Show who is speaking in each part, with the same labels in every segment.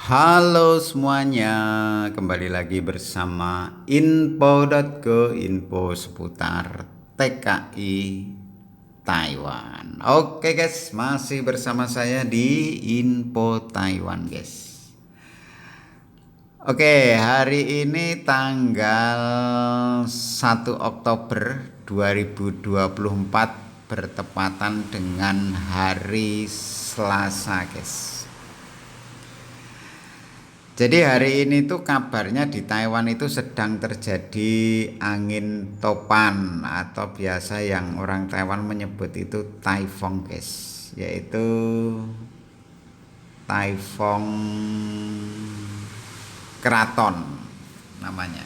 Speaker 1: Halo semuanya, kembali lagi bersama info.go, info seputar TKI Taiwan. Oke guys, masih bersama saya di Info Taiwan guys. Oke, hari ini tanggal 1 Oktober 2024 bertepatan dengan hari Selasa guys. Jadi hari ini tuh kabarnya di Taiwan itu sedang terjadi angin topan atau biasa yang orang Taiwan menyebut itu taifong guys, yaitu taifong keraton namanya.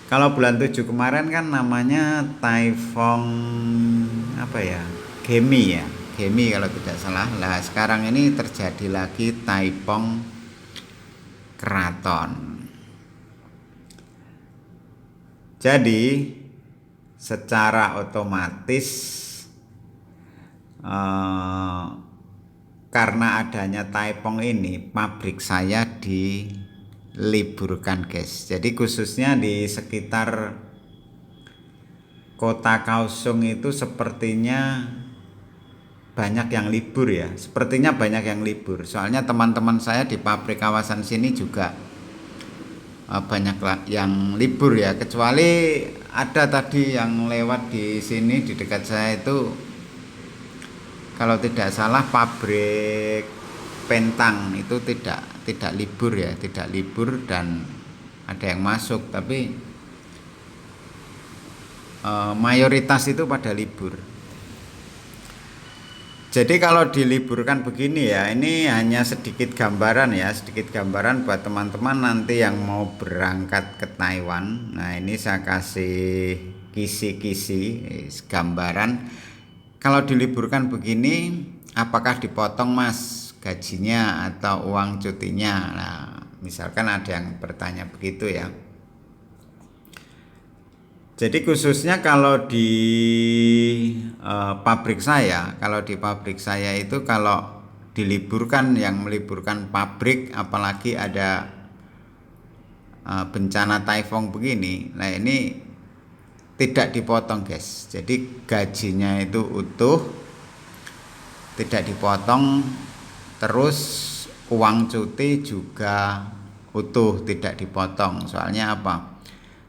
Speaker 1: Kalau bulan 7 kemarin kan namanya taifong apa ya? Gemi ya. Gemi kalau tidak salah. Lah sekarang ini terjadi lagi taifong keraton. Jadi secara otomatis karena adanya taifong ini pabrik saya diliburkan guys. Jadi khususnya di sekitar kota Kaohsiung itu sepertinya banyak yang libur ya. Sepertinya banyak yang libur. Soalnya teman-teman saya di pabrik kawasan sini juga banyak yang libur ya, kecuali ada tadi yang lewat di sini di dekat saya itu kalau tidak salah pabrik pentang itu tidak libur ya, tidak libur dan ada yang masuk, tapi mayoritas itu pada libur. Jadi kalau diliburkan begini ya, ini hanya sedikit gambaran ya, sedikit gambaran buat teman-teman nanti yang mau berangkat ke Taiwan. Nah ini saya kasih kisi-kisi gambaran. Kalau diliburkan begini, apakah dipotong mas gajinya atau uang cutinya? Nah misalkan ada yang bertanya begitu ya. Jadi khususnya kalau di pabrik saya, itu kalau diliburkan, yang meliburkan pabrik, apalagi ada bencana taifong begini, nah ini tidak dipotong guys. Jadi gajinya itu utuh, tidak dipotong, terus uang cuti juga utuh, tidak dipotong. Soalnya apa?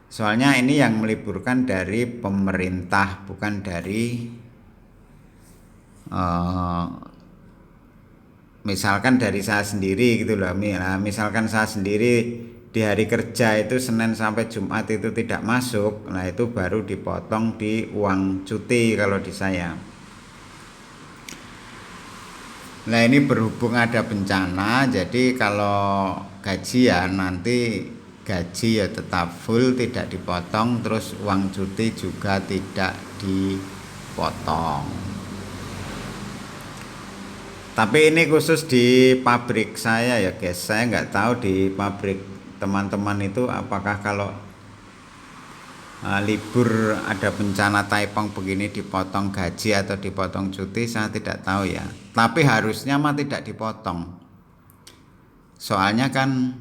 Speaker 1: Soalnya ini yang meliburkan dari pemerintah, bukan dari misalkan dari saya sendiri gitu loh. Nah, misalkan saya sendiri di hari kerja itu Senin sampai Jumat itu tidak masuk, nah itu baru dipotong di uang cuti kalau di saya. Nah ini berhubung ada bencana, jadi kalau gajian nanti gaji ya tetap full, tidak dipotong, terus uang cuti juga tidak dipotong. Tapi ini khusus di pabrik saya ya guys, saya nggak tahu di pabrik teman-teman itu apakah kalau libur ada bencana taifong begini dipotong gaji atau dipotong cuti, saya tidak tahu ya. Tapi harusnya mah tidak dipotong. Soalnya kan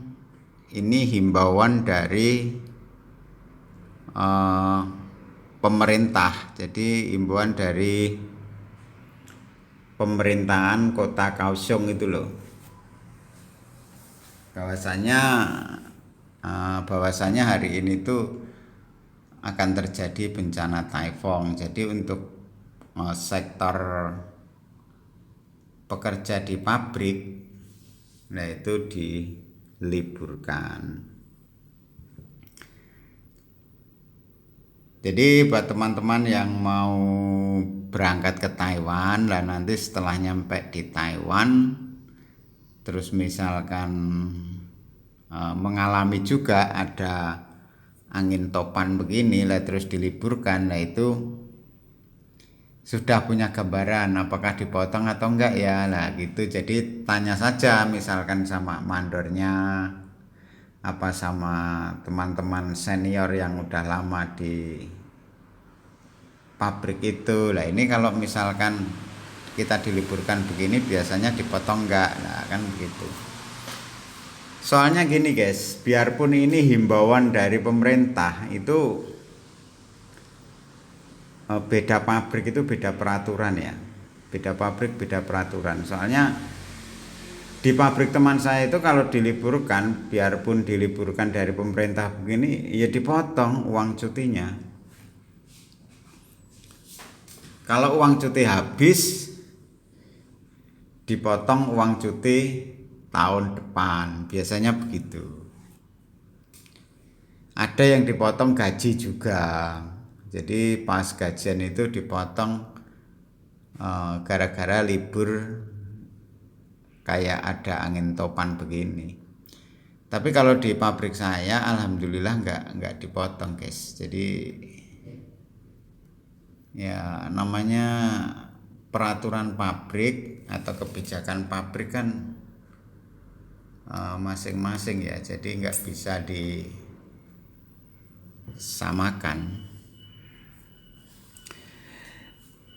Speaker 1: ini himbauan dari pemerintah. Jadi himbauan dari pemerintahan kota Kaohsiung itu loh. Bahwasanya hari ini tuh akan terjadi bencana taifong. Jadi untuk sektor pekerja di pabrik, nah itu diliburkan. Jadi buat teman-teman yang mau berangkat ke Taiwan, dan nanti setelah nyampe di Taiwan, terus misalkan mengalami juga ada angin topan begini lah terus diliburkan, nah itu sudah punya gambaran apakah dipotong atau enggak ya lah gitu. Jadi tanya saja misalkan sama mandornya, apa sama teman-teman senior yang udah lama di pabrik itu. Lah ini kalau misalkan kita diliburkan begini biasanya dipotong enggak, nah kan begitu. Soalnya gini guys, biarpun ini himbauan dari pemerintah, itu beda pabrik itu beda peraturan ya. Beda pabrik beda peraturan. Soalnya di pabrik teman saya itu kalau diliburkan, biarpun diliburkan dari pemerintah begini, ya dipotong uang cutinya. Kalau uang cuti habis, dipotong uang cuti tahun depan, biasanya begitu. Ada yang dipotong gaji juga, jadi pas gajian itu dipotong gara-gara libur, kayak ada angin topan begini. Tapi kalau di pabrik saya alhamdulillah nggak dipotong guys. Jadi ya namanya peraturan pabrik atau kebijakan pabrik kan masing-masing ya, jadi nggak bisa disamakan.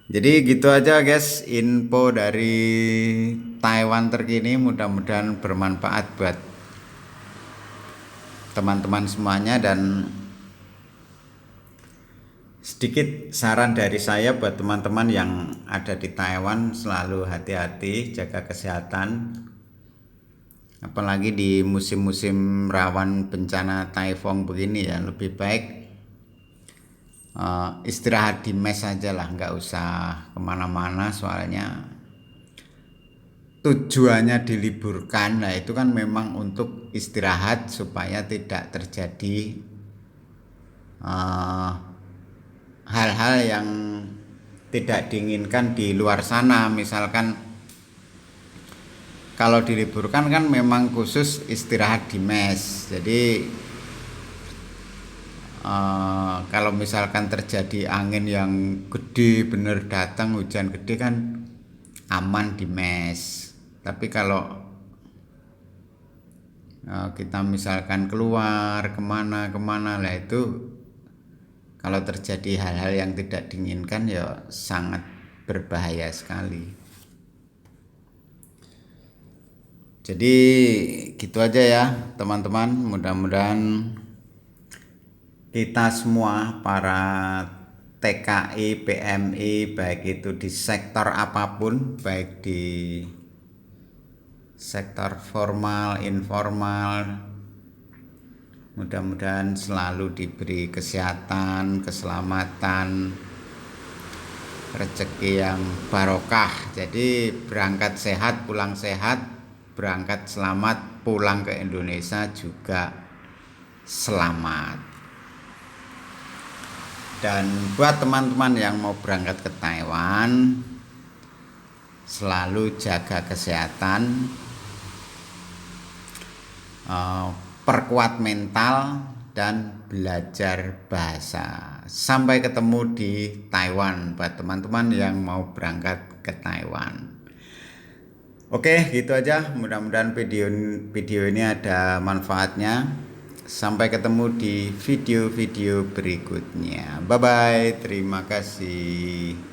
Speaker 1: Jadi gitu aja guys, info dari Taiwan terkini, mudah-mudahan bermanfaat buat teman-teman semuanya. Dan sedikit saran dari saya buat teman-teman yang ada di Taiwan, selalu hati-hati, jaga kesehatan. Apalagi di musim-musim rawan bencana taifong begini ya, lebih baik istirahat di mes aja lah, nggak usah kemana-mana. Soalnya tujuannya diliburkan, nah itu kan memang untuk istirahat supaya tidak terjadi hal-hal yang tidak diinginkan di luar sana. Misalkan kalau diliburkan kan memang khusus istirahat di mes. Jadi kalau misalkan terjadi angin yang gede bener datang, hujan gede kan aman di mes. Tapi kalau kita misalkan keluar kemana lah, itu kalau terjadi hal-hal yang tidak diinginkan ya sangat berbahaya sekali. Jadi gitu aja ya teman-teman, mudah-mudahan kita semua para TKI, PMI, baik itu di sektor apapun, baik di sektor formal, informal, mudah-mudahan selalu diberi kesehatan, keselamatan, rezeki yang barokah. Jadi berangkat sehat, pulang sehat, berangkat selamat, pulang ke Indonesia juga selamat. Dan buat teman-teman yang mau berangkat ke Taiwan, selalu jaga kesehatan, perkuat mental, dan belajar bahasa. Sampai ketemu di Taiwan buat teman-teman yang mau berangkat ke Taiwan. Oke, gitu aja. Mudah-mudahan video ini ada manfaatnya. Sampai ketemu di video-video berikutnya. Bye bye. Terima kasih.